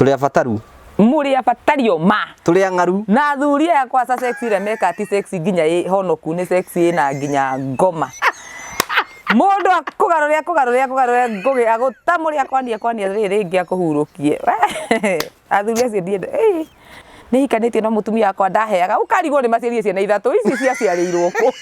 tuli abataru muri abatario ma tuli ngaru na athuri yakwa sa sexy remeka ti sexy nginya honoku ni sexy na nginya ngoma mundu kugaruria ngugi agutamuri akwani ringi akuhurukie athuri acio ndiende ni hikanitie no mutumia akwa ndaheaga ukarigwo ni maciarie ciana ithatu ici ciaciarirwo ku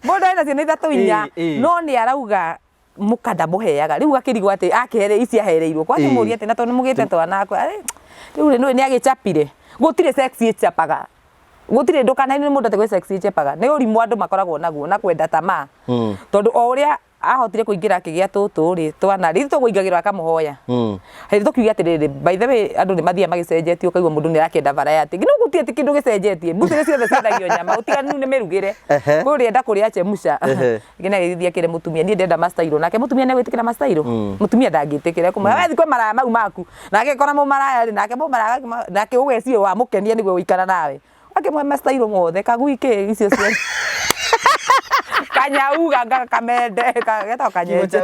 mundu ena ciana ithatu inya no ni arauga mukanda muheaga riu akirigwo ati akehere ici ahereirwo kwa muria ati na tondu mugite twana akwa riu ni agicapire gutire sexy ichapaga gutire ndukana ni mundu ategwe sexy ichapaga ni urimu andu makoragwo naguo na kwenda tamaa tondu o uria ahotire kuingira akigia tuturi twana rithi tuguingagira akamuhoya hindi tukiuga atiriri by the way andu ni mathia magicenjetie ukaigwa mundu ni arakenda variety ngino gutie ti kindu gicenjetie mbutere ciothe ciendagio nyama utiganu ni mirugire kuri enda kuria chemusha ngina githia kire mutumia ni ndenda mastairo nake mutumia ni gwitikira mastairo mutumia ndangitikira kumwe wethi kwa maraya mau maku nake kora mu maraya nake mu maraya nake ugecio wa mukenia nigwe uikara nawe akimwe mastairo mothe kagwike icio cio kanyauga kamende kageta kanyeje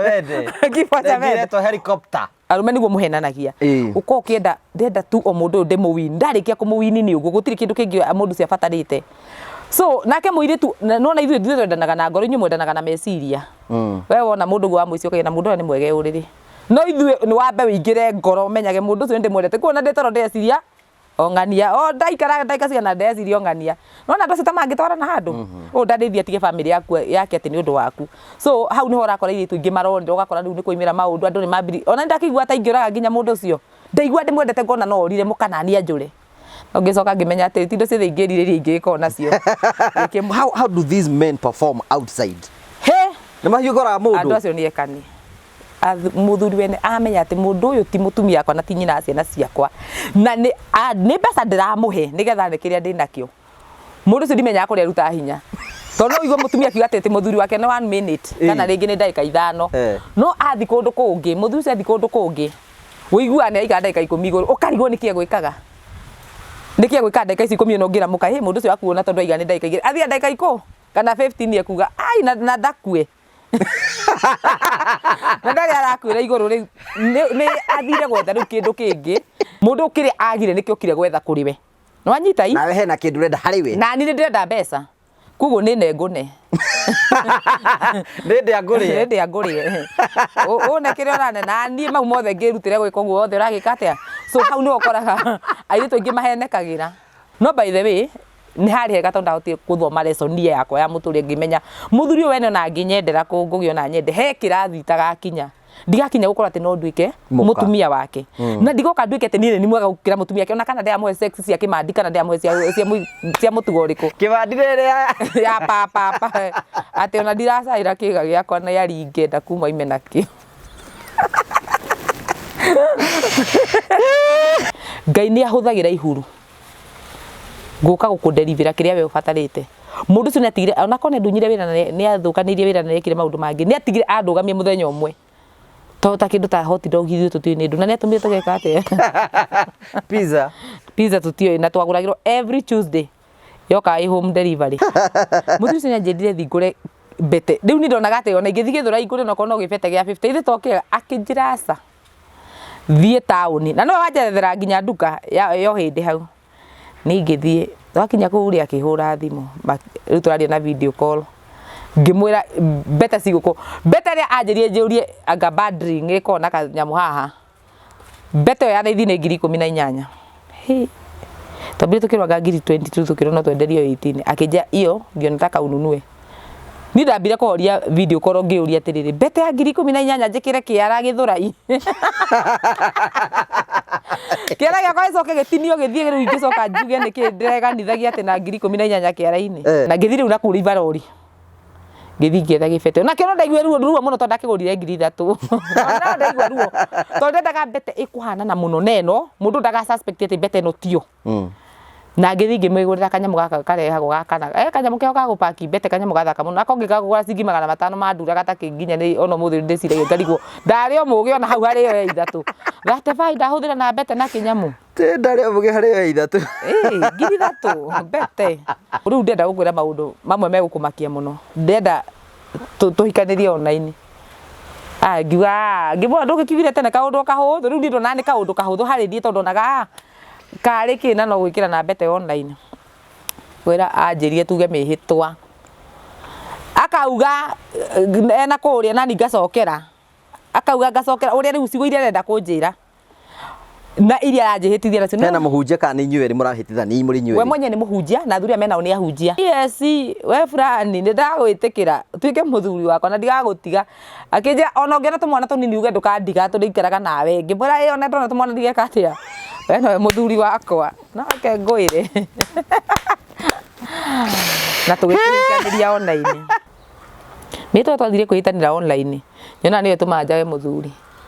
kifocha wende to helicopter arume niguo muhenanagia uko kienda ndenda tu o mundu ndimuwini ndarikia kumuwini ni ugo gutiri kindu kingi mundu cia batarite so nake muiritu nona ithuĩ twendanaga na ngoro inyu mwendanaga na meciria we wona mundu gwa muicio kagena mundu ni mwege uriri no ithuĩ ni wambe wingire ngoro menyage mundu ucio ndimwendete kuona ndetoro ndeciria ongania ndaika ciana ndeciria ongania nona ndo cita mangitwara na handu ndandeithia tige family yake ati ni undu waku so hau niho urakora iritu ingi maronde ugakora riu ni kuimira maundu andu ni mambiri ona ndakigwa ta ingiraga nginya mundu ucio ndaigua ndimwendete ngona no orire mukanania njure ngicoka ngimenya ati tindo ciothe ingirire ingiko nacio how do these men perform outside ni mahiugora mundu andu acio ni ekani muthuri wene amenya ati mundu uyu ti mutumia akwa na ti nyina ciana ciakwa na ni mbeca ndiramuhe nigetha nikiria ndinakio mundu ucio ndimenya kuria ruta hinya tondu igwa mutumia kiuga ati muthuri wake na 1 minute kana ringi ni ndagika 5 no athi kundu kungi muthuri ucio athi kundu kungi wiguane aiga ndagika 10 iguru ukarigwo nikie gwikaga nikie gwika ndagika 10 no ngira muka mundu ucio akuona tondu aiga ni ndagika igiri athi ndagika 10 kana 15 ekuga ai na ndakue ndari arakwira iguru ri ni athire gwetha riu kindu kingi mundu kiri agire nikio kire gwetha kuriwe no anyita i nawe hena kindu renda hariwe na ni ndenda mbeca kugo ni nengune ndi angurie ona kire orane na ni mau mothe ngirutire gwika guo othe uragika atia so hau ni ukoraga airitu ingi mahenekagira no by the way ni hari hega tondu ndahotie kuthoma lesson yakwa ya muturi ngimenya muthuri wene na nginyendera kungugiona nyende he kirathi tagakinya ndigakinya gukora ati no nduike mutumia wake na ndigoka nduike ati ni mwega gukira mutumia wake ona kana ndiamwe sex cia kimandi kana ndiamwe cia mutugoriko kimandi rere ya papa ati ona ndiracaira kiga giakwa na yari ingenda kuma ime nakio Ngai ni ahuthagira ihuru guka gukuderivira kiria we ufatarite mundu ucio natigire ona kone ndunyire wira ni athukanirie wira na ekire maundu mangi ni atigire andugamie muthenya umwe tota kindu ta hot dog ithu tutio ni ndu na ni atumire tugeka ate pizza tutio na twaguragirwo every Tuesday yoka home delivery mundu ucio nyanjendire thingure mbete riu ni ndonaga ate ona ingithige thura igure no kono gibete gia 50 ithe toke akinjirasa thie tauni na no wajerethera nginya nduka yo hindi hau ni ngithie twakinya kuria akihura thimu riu turaria na video call ngimwira mbete ciguko mbete ria anjirie njurie anga badri ngiko na kanyamu haha mbete ya thaithi ni 18,000 tabiri tukirwaga 22 tukirona twenderio 18 akija iyo ndio nataka ununue ni ndambire kuhoria video call ngiuria atiriri mbete ya 18,000 njikire kiara githurai kiara gya kwa icoke gitinio githie riu ingicoka njuge niki ndireganithagia ati na 18,000 kiara-ini na ngithire riu na kuri barori ngithi ngetha gibete na kero ndaigwe ruo muno tondu akigurire 3,000 na ndaigwe ruo tondu ndaga mbete ikuhana na muno neno mundu ndaga suspect ati mbete no tio na ngithi ngimwigurira kanyamu gaka karehagwo gakana kanyamu keo ga gupaki mbete kanyamu gathaka muno akongi gagugura cingi 500 mandura gataki nginya ni ono muthiri ndicire ngarigwo ndari o mugi ona hau hari yo ithatu gate bai ndahuthira na mbete na kinyamu ndari o mugi hari yo ithatu 3,000 mbete riu ndenda gukwira maundu mamwe megukumakia muno ndenda tuhikanirie online ngiuga ngĩmwona ndũgĩkiugire tene kaũndũ kahũthũ rĩu ndĩrona nĩ kaũndũ kahũthũ harĩ niĩ tondũ onaga karĩ kĩna no gwĩkĩrana mbete online kwĩra anjĩrire tuge Mihitwa akauga ena kũrĩa nani ngacokera akauga ngacokera ũrĩa rĩu cigo iria arenda kũnjĩra na iria aranjĩhĩtithia nacio hena mũhunjia kana nĩ inyuĩ erĩ mũrahĩtithania mũrĩ inyuĩ we mwenye nĩ mũhunjia na athuri menao nĩ ahunjia yes we fulani nĩ ndagwĩtĩkĩra tuĩke mũthuri wakwa na ndigagũtiga akĩnjĩra ona ũngĩona tũmwana tũnini uge ndũkandiga tũrĩikaraga nawe ngĩmwĩra ĩ ona ndona tũmwana ndigeka atĩa we nowe mũthuri wakwa nake ngwĩre na tũgĩkĩrĩkanĩria online Mihitwa twathire kwĩhitanĩra online nyona nĩwe tũmanjawe mũthuri